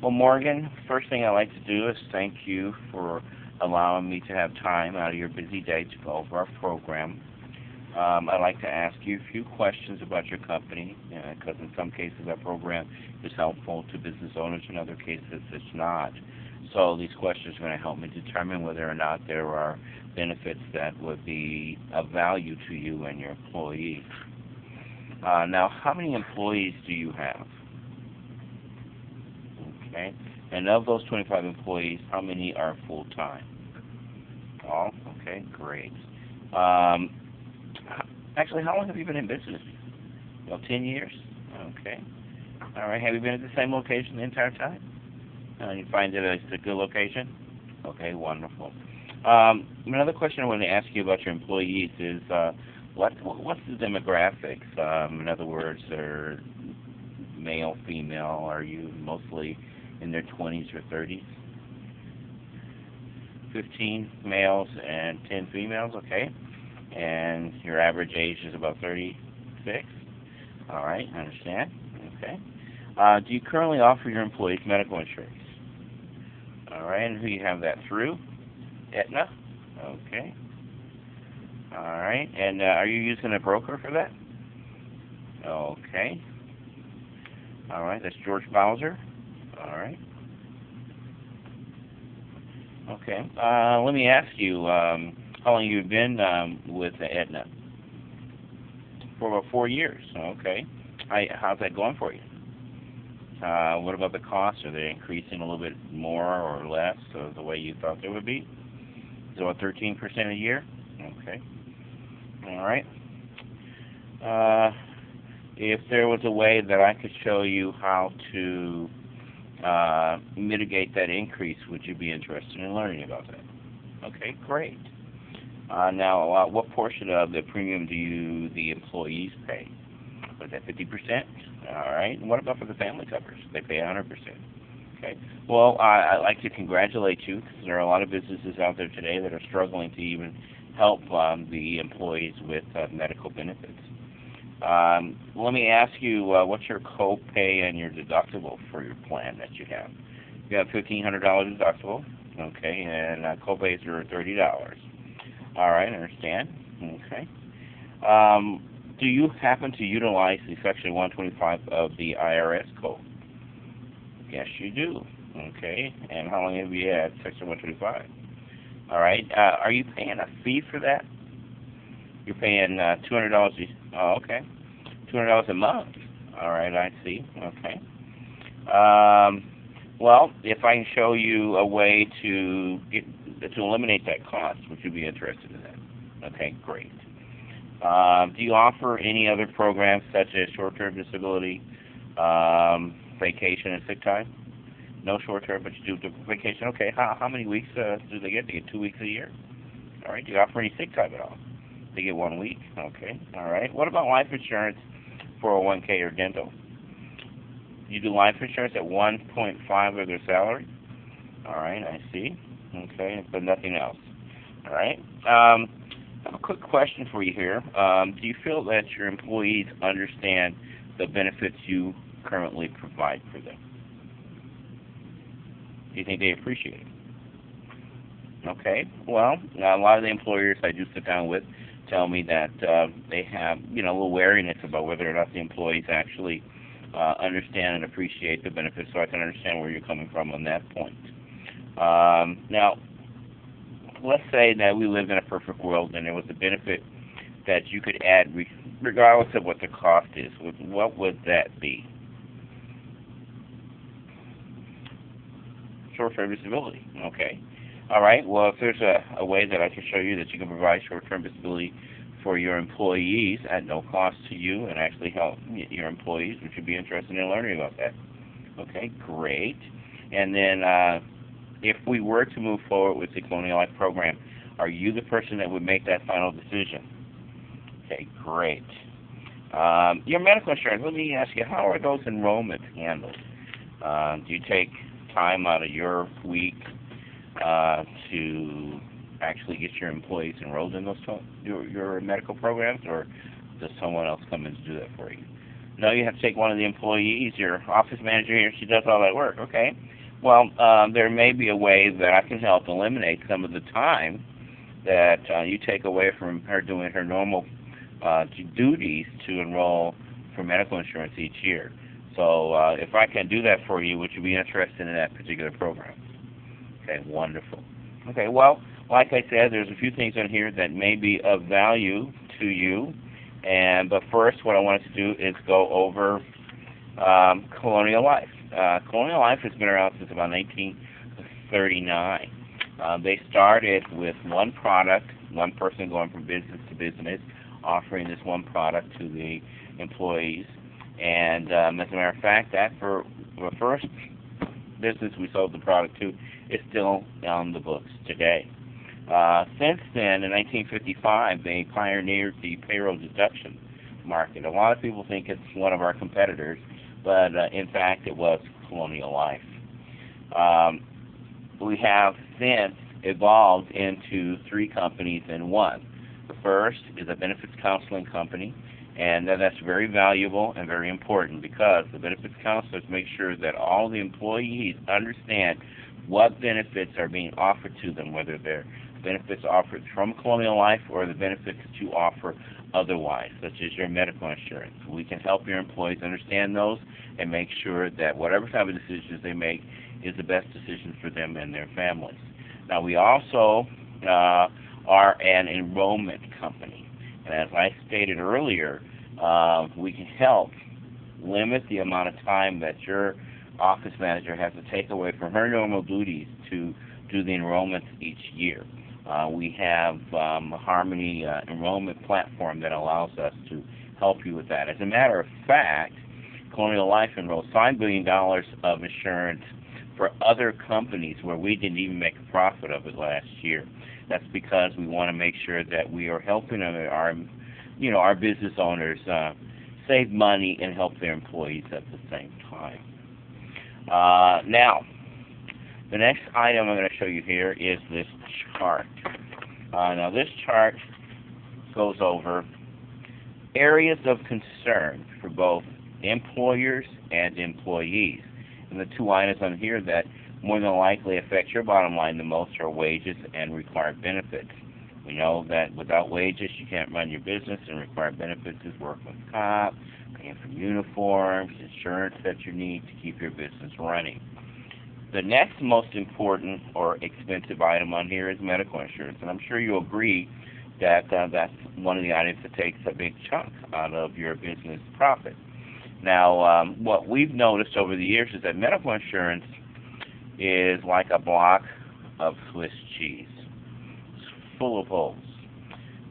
Well, Morgan, first thing I'd like to do is thank you for allowing me to have time out of your busy day to go over our program. I'd like to ask you a few questions about your company, because in some cases our program is helpful to business owners, in other cases it's not. So these questions are going to help me determine whether or not there are benefits that would be of value to you and your employees. Now, how many employees do you have? Okay. And of those 25 employees, how many are full-time? All? Okay, great. Um, Actually, how long have you been in business? About 10 years? Okay. All right. Have you been at the same location the entire time? You find that it's a good location? Okay, wonderful. Another question I want to ask you about your employees is what's the demographics? In other words, are male, female? Are you mostly in their 20s or 30s? 15 males and 10 females, okay. And your average age is about 36? All right, I understand. Okay. Do you currently offer your employees medical insurance? All right, and who you have that through? Aetna? Okay. All right, and are you using a broker for that? Okay. All right, that's George Bowser. All right. Okay. Let me ask you, how long you've been with Aetna? For about 4 years. Okay. How's that going for you? What about the costs? Are they increasing a little bit more or less of the way you thought they would be? So about 13% a year? Okay. All right. If there was a way that I could show you how to mitigate that increase, would you be interested in learning about that? Okay, great. Now, what portion of the premium do the employees pay? Was that 50%? All right. And what about for the family covers? They pay 100%. Okay. Well, I'd like to congratulate you, because there are a lot of businesses out there today that are struggling to even help the employees with medical benefits. Let me ask you, what's your co-pay and your deductible for your plan that you have? You have $1,500 deductible, okay, and co-pays are $30. All right, I understand. Okay. Do you happen to utilize the Section 125 of the IRS code? Yes, you do. Okay. And how long have you had Section 125? All right. Are you paying a fee for that? You're paying $200. Oh, okay. $200 a month. All right, I see. Okay. Well, if I can show you a way to eliminate that cost, would you be interested in that? Okay, great. Do you offer any other programs such as short-term disability, vacation, and sick time? No short-term, but you do vacation. Okay. How many weeks do they get? They get 2 weeks a year. All right. Do you offer any sick time at all? They get 1 week. Okay. All right. What about life insurance, 401k, or dental? You do life insurance at 1.5 of their salary? All right, I see. Okay, but nothing else. All right. I have a quick question for you here. Do you feel that your employees understand the benefits you currently provide for them? Do you think they appreciate it? Okay. Well, a lot of the employers I do sit down with tell me that they have, a little wariness about whether or not the employees actually understand and appreciate the benefits, so I can understand where you're coming from on that point. Now, let's say that we lived in a perfect world and there was a benefit that you could add regardless of what the cost is. What would that be? Short-term disability. Okay. All right. Well, if there's a way that I can show you that you can provide short-term disability for your employees at no cost to you and actually help your employees, would you be interested in learning about that? Okay, great. And then if we were to move forward with the Colonial Life program, are you the person that would make that final decision? Okay, great. Your medical insurance, let me ask you, how are those enrollments handled? Do you take time out of your week to actually get your employees enrolled in those your medical programs, or does someone else come in to do that for you? No, you have to take one of the employees. Your office manager here, she does all that work. Okay. Well, there may be a way that I can help eliminate some of the time that you take away from her doing her normal duties to enroll for medical insurance each year. So if I can do that for you, would you be interested in that particular program? Okay, wonderful. Okay, well, like I said, there's a few things on here that may be of value to you. But first, what I wanted to do is go over Colonial Life. Colonial Life has been around since about 1939. They started with one product, one person going from business to business, offering this one product to the employees. And as a matter of fact, that for the first business we sold the product to is still on the books today. Since then, in 1955, they pioneered the payroll deduction market. A lot of people think it's one of our competitors, but in fact, it was Colonial Life. We have since evolved into three companies in one. The first is a benefits counseling company, and that's very valuable and very important because the benefits counselors make sure that all the employees understand what benefits are being offered to them, whether they're benefits offered from Colonial Life or the benefits that you offer otherwise, such as your medical insurance. We can help your employees understand those and make sure that whatever type of decisions they make is the best decision for them and their families. Now, we also are an enrollment company. And as I stated earlier, we can help limit the amount of time that your office manager has to take away from her normal duties to do the enrollments each year. We have a Harmony enrollment platform that allows us to help you with that. As a matter of fact, Colonial Life enrolls $5 billion of insurance for other companies where we didn't even make a profit of it last year. That's because we want to make sure that we are helping our business owners save money and help their employees at the same time. Now, the next item I'm going to show you here is this chart. Now, this chart goes over areas of concern for both employers and employees. And the two items on here that more than likely affect your bottom line the most are wages and required benefits. We know that without wages, you can't run your business, and required benefits is workman's comp, paying for uniforms, insurance that you need to keep your business running. The next most important or expensive item on here is medical insurance, and I'm sure you'll agree that that's one of the items that takes a big chunk out of your business profit. Now, what we've noticed over the years is that medical insurance is like a block of Swiss cheese. It's full of holes.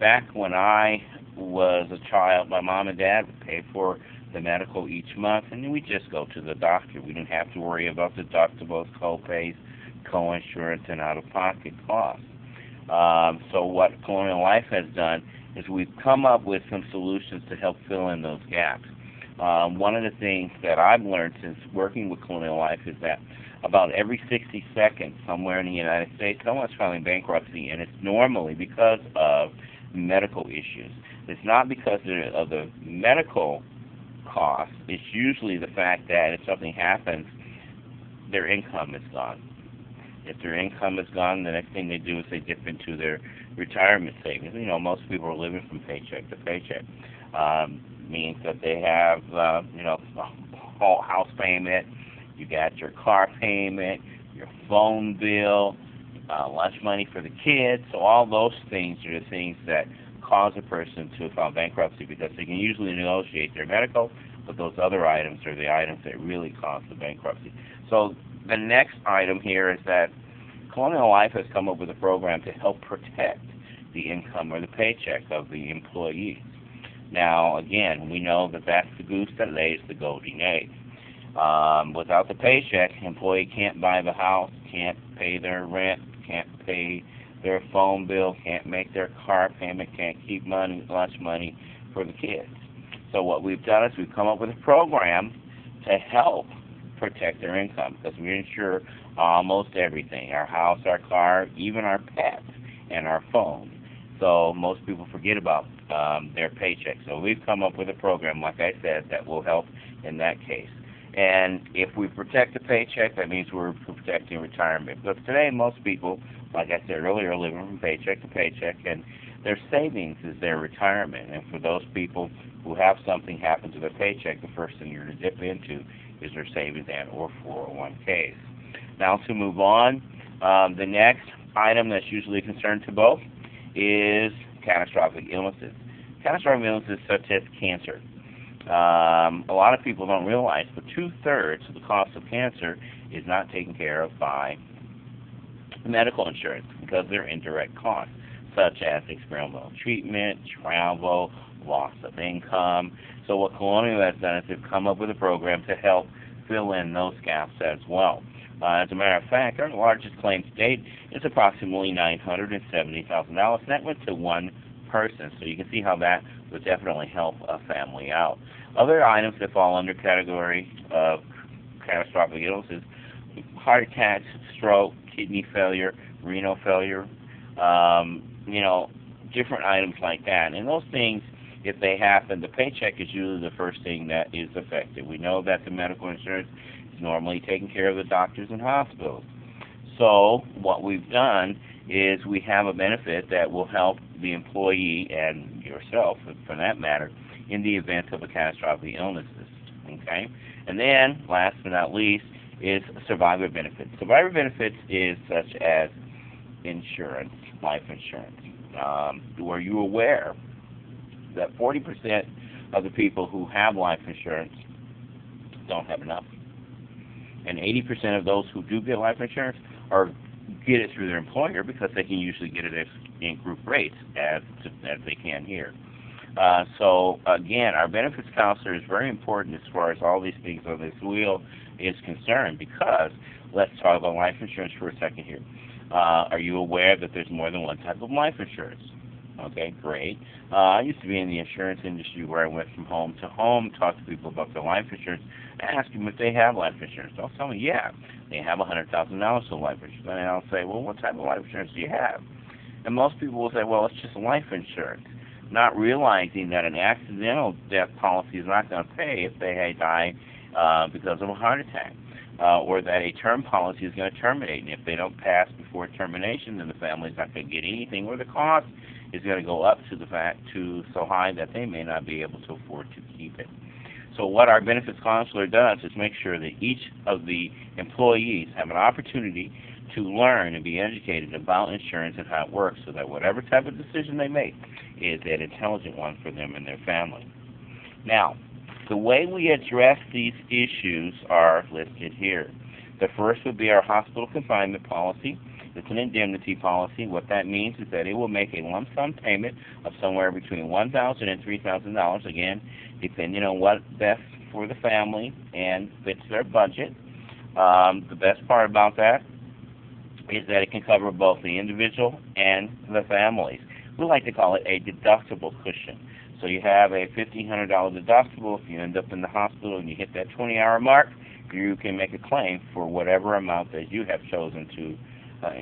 Back when I was a child, my mom and dad would pay for the medical each month, and then we just go to the doctor. We didn't have to worry about deductibles, co-pays, co-insurance, and out-of-pocket costs. So what Colonial Life has done is we've come up with some solutions to help fill in those gaps. One of the things that I've learned since working with Colonial Life is that about every 60 seconds somewhere in the United States, someone's filing bankruptcy, and it's normally because of medical issues. It's not because of the medical cost. It's usually the fact that if something happens, their income is gone. If their income is gone, the next thing they do is they dip into their retirement savings. You know, most people are living from paycheck to paycheck. Means that they have, a whole house payment, you got your car payment, your phone bill, lunch money for the kids. So all those things are the things that cause a person to file bankruptcy because they can usually negotiate their medical, but those other items are the items that really cause the bankruptcy. So the next item here is that Colonial Life has come up with a program to help protect the income or the paycheck of the employees. Now, again, we know that that's the goose that lays the golden egg. Without the paycheck, employee can't buy the house, can't pay their rent, can't pay their phone bill, can't make their car payment, can't keep lunch money for the kids. So what we've done is we've come up with a program to help protect their income because we insure almost everything, our house, our car, even our pets, and our phone. So most people forget about their paycheck. So we've come up with a program, like I said, that will help in that case. And if we protect the paycheck, that means we're protecting retirement. Because today, most people, like I said earlier, are living from paycheck to paycheck, and their savings is their retirement. And for those people who have something happen to their paycheck, the first thing you're going to dip into is their savings and or 401ks. Now to move on, the next item that's usually a concern to both is catastrophic illnesses. Catastrophic illnesses such as cancer. A lot of people don't realize, but 2/3 of the cost of cancer is not taken care of by medical insurance because they're indirect costs, such as experimental treatment, travel, loss of income. So what Colonial has done is they've come up with a program to help fill in those gaps as well. As a matter of fact, our largest claim to date is approximately $970,000, and that went to one person. So you can see how that would definitely help a family out. Other items that fall under category of catastrophic illnesses: heart attacks, stroke, kidney failure, renal failure, different items like that. And those things, if they happen, the paycheck is usually the first thing that is affected. We know that the medical insurance is normally taking care of the doctors and hospitals. So what we've done is we have a benefit that will help the employee and yourself, for that matter, in the event of a catastrophic illnesses. Okay? And then, last but not least, is survivor benefits. Survivor benefits is such as insurance, life insurance. Were you aware that 40% of the people who have life insurance don't have enough? And 80% of those who do get life insurance get it through their employer because they can usually get it in group rates as they can here. So again, our benefits counselor is very important as far as all these things on this wheel is concerned, because let's talk about life insurance for a second here. Are you aware that there's more than one type of life insurance? Okay, great. I used to be in the insurance industry where I went from home to home, talked to people about their life insurance, and ask them if they have life insurance. They'll tell me, yeah, they have $100,000 of life insurance. And I'll say, well, what type of life insurance do you have? And most people will say, well, it's just life insurance, not realizing that an accidental death policy is not going to pay if they die because of a heart attack, or that a term policy is going to terminate. And if they don't pass before termination, then the family's not going to get anything, or the cost is going to go up to so high that they may not be able to afford to keep it. So what our benefits counselor does is make sure that each of the employees have an opportunity to learn and be educated about insurance and how it works, so that whatever type of decision they make is an intelligent one for them and their family. Now, the way we address these issues are listed here. The first would be our hospital confinement policy. It's an indemnity policy. What that means is that it will make a lump sum payment of somewhere between $1,000 and $3,000, again, depending on what's best for the family and fits their budget. The best part about that is that it can cover both the individual and the families. We like to call it a deductible cushion. So you have a $1,500 deductible. If you end up in the hospital and you hit that 20-hour mark, you can make a claim for whatever amount that you have chosen to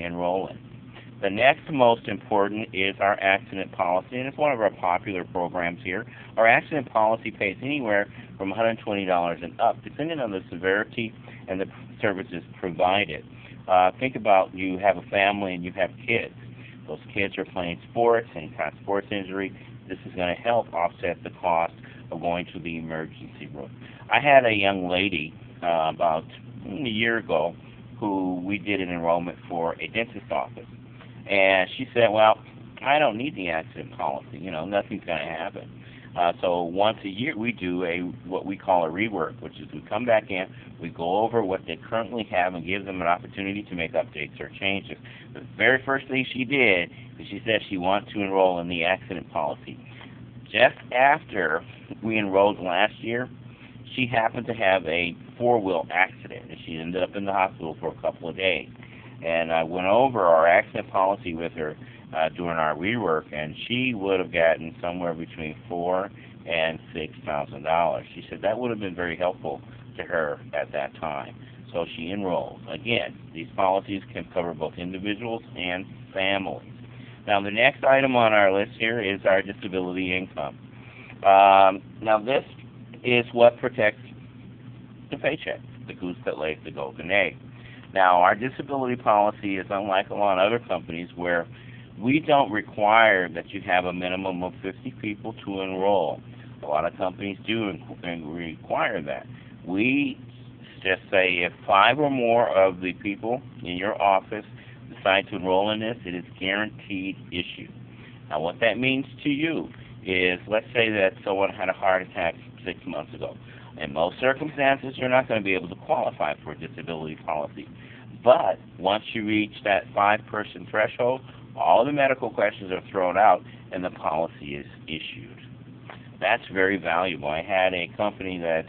enroll in. The next most important is our accident policy, and it's one of our popular programs here. Our accident policy pays anywhere from $120 and up, depending on the severity and the services provided. Think about, you have a family and you have kids. Those kids are playing sports, any kind of sports injury. This is going to help offset the cost of going to the emergency room. I had a young lady about a year ago who we did an enrollment for a dentist office. And she said, well, I don't need the accident policy. Nothing's going to happen. So once a year we do what we call a rework, which is we come back in, we go over what they currently have and give them an opportunity to make updates or changes. The very first thing she did is she said she wants to enroll in the accident policy. Just after we enrolled last year, she happened to have a four-wheel accident, and she ended up in the hospital for a couple of days. And I went over our accident policy with her during our rework, and she would have gotten somewhere between $4,000 and $6,000. She said that would have been very helpful to her at that time. So she enrolled. Again, these policies can cover both individuals and families. Now, the next item on our list here is our disability income. Now, this is what protects the paycheck, the goose that lays the golden egg. Now, our disability policy is unlike a lot of other companies where we don't require that you have a minimum of 50 people to enroll. A lot of companies do require that. We just say if 5 or more of the people in your office decide to enroll in this, it is guaranteed issue. Now, what that means to you is, let's say that someone had a heart attack 6 months ago. In most circumstances, you're not going to be able to qualify for a disability policy. But once you reach that 5-person threshold, all the medical questions are thrown out and the policy is issued. That's very valuable. I had a company that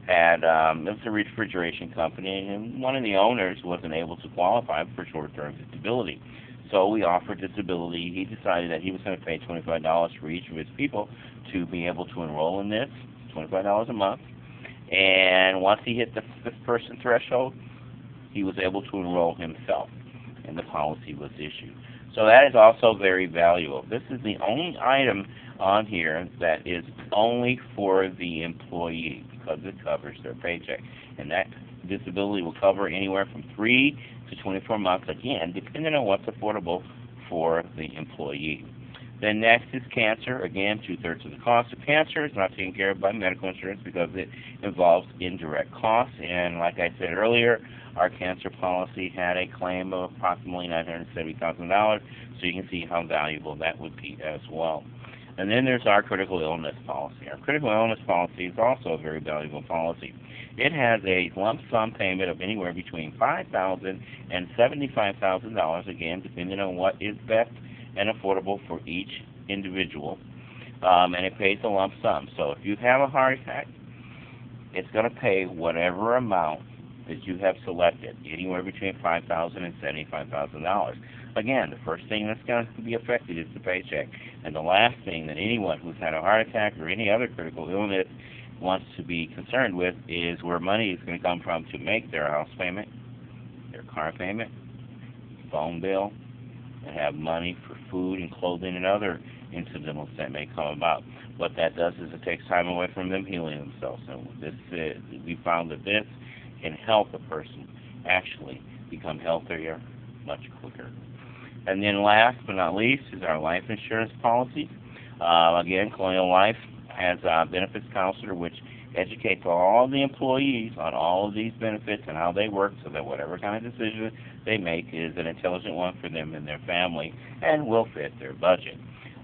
it was a refrigeration company, and one of the owners wasn't able to qualify for short-term disability. So we offered disability. He decided that he was going to pay $25 for each of his people to be able to enroll in this, $25 a month. And once he hit the 5th-person threshold, he was able to enroll himself, and the policy was issued. So that is also very valuable. This is the only item on here that is only for the employee because it covers their paycheck. And that disability will cover anywhere from 3 to 24 months, again, depending on what's affordable for the employee. Then next is cancer. Again, 2/3 of the cost of cancer is not taken care of by medical insurance because it involves indirect costs. And like I said earlier, our cancer policy had a claim of approximately $970,000, so you can see how valuable that would be as well. And then there's our critical illness policy. Our critical illness policy is also a very valuable policy. It has a lump sum payment of anywhere between $5,000 and $75,000, again, depending on what is best and affordable for each individual, and it pays a lump sum. So if you have a heart attack, it's going to pay whatever amount that you have selected, anywhere between $5,000 and $75,000. Again, the first thing that's going to be affected is the paycheck, and the last thing that anyone who's had a heart attack or any other critical illness wants to be concerned with is where money is going to come from to make their house payment, their car payment, phone bill, and have money for food and clothing and other incidentals that may come about. What that does is it takes time away from them healing themselves. And we found that this can help a person actually become healthier much quicker. And then last but not least is our life insurance policy. Again, Colonial Life has a benefits counselor which educates all the employees on all of these benefits and how they work so that whatever kind of decision they make is an intelligent one for them and their family and will fit their budget.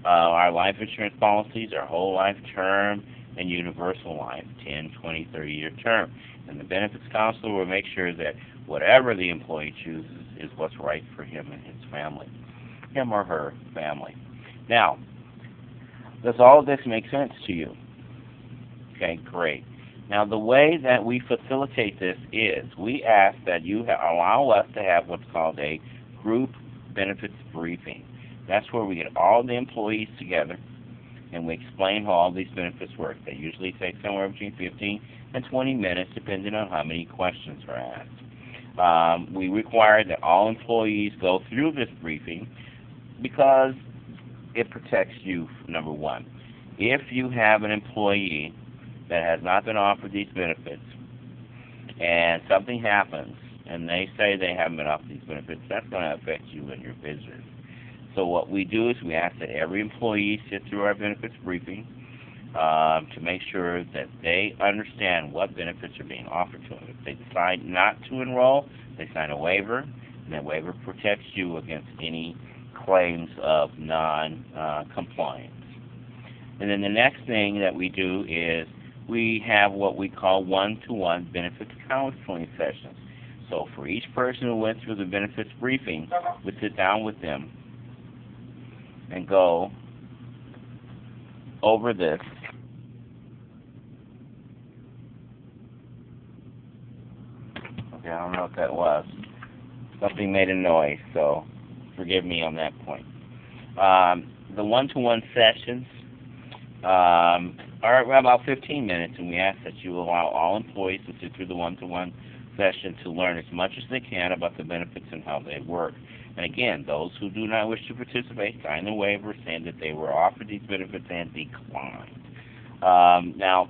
Our life insurance policies are whole life term and universal life, 10, 20, 30-year term. And the benefits counselor will make sure that whatever the employee chooses is what's right for him and his family, him or her family. Now, does all of this make sense to you? Okay, great. Now, the way that we facilitate this is we ask that you allow us to have what's called a group benefits briefing. That's where we get all the employees together and we explain how all these benefits work. They usually take somewhere between 15 and 20 minutes, depending on how many questions are asked. We require that all employees go through this briefing because it protects you, number one. If you have an employee that has not been offered these benefits and something happens and they say they haven't been offered these benefits, that's going to affect you and your business. So what we do is we ask that every employee sit through our benefits briefing to make sure that they understand what benefits are being offered to them. If they decide not to enroll, they sign a waiver, and that waiver protects you against any claims of non-compliance. And then the next thing that we do is we have what we call one-to-one benefits counseling sessions. So for each person who went through the benefits briefing, we sit down with them and go over this. Okay, I don't know what that was. Something made a noise, so forgive me on that point. The one-to-one sessions are about 15 minutes, and we ask that you allow all employees to sit through the one-to-one session to learn as much as they can about the benefits and how they work. And again, those who do not wish to participate sign a waiver saying that they were offered these benefits and declined. Now,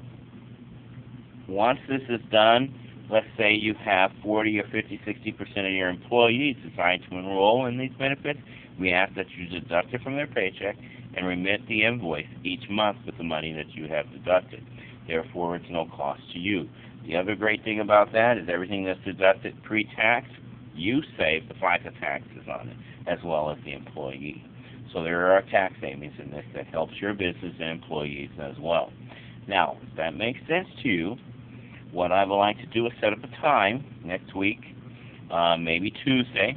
once this is done, let's say you have 40 or 50, 60% of your employees decide to enroll in these benefits, we ask that you deduct it from their paycheck and remit the invoice each month with the money that you have deducted. Therefore, it's no cost to you. The other great thing about that is everything that's deducted pre-tax, you save the FICA taxes on it, as well as the employee. So there are tax savings in this that helps your business and employees as well. Now, if that makes sense to you, what I would like to do is set up a time next week, maybe Tuesday,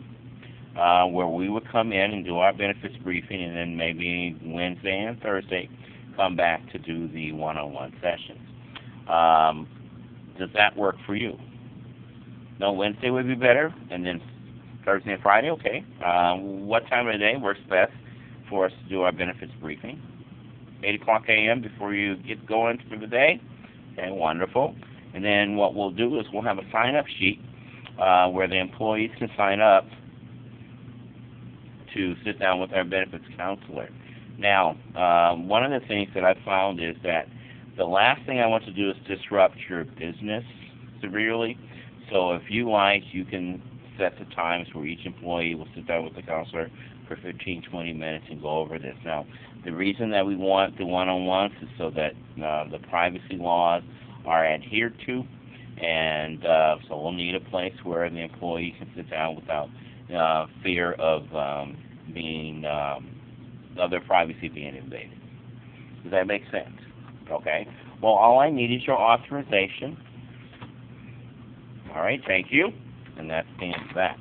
where we would come in and do our benefits briefing, and then maybe Wednesday and Thursday come back to do the one-on-one sessions. Does that work for you? No, Wednesday would be better, and then Thursday and Friday, okay. What time of the day works best for us to do our benefits briefing? 8 o'clock a.m. before you get going for the day? Okay, wonderful. And then what we'll do is we'll have a sign-up sheet where the employees can sign up to sit down with our benefits counselor. Now, one of the things that I found is that the last thing I want to do is disrupt your business severely. So if you like, you can set the times where each employee will sit down with the counselor for 15, 20 minutes and go over this. Now, the reason that we want the one-on-ones is so that the privacy laws are adhered to, and so we'll need a place where the employee can sit down without fear of their privacy being invaded. Does that make sense? Okay. Well, all I need is your authorization. All right, thank you. And that's the end of that.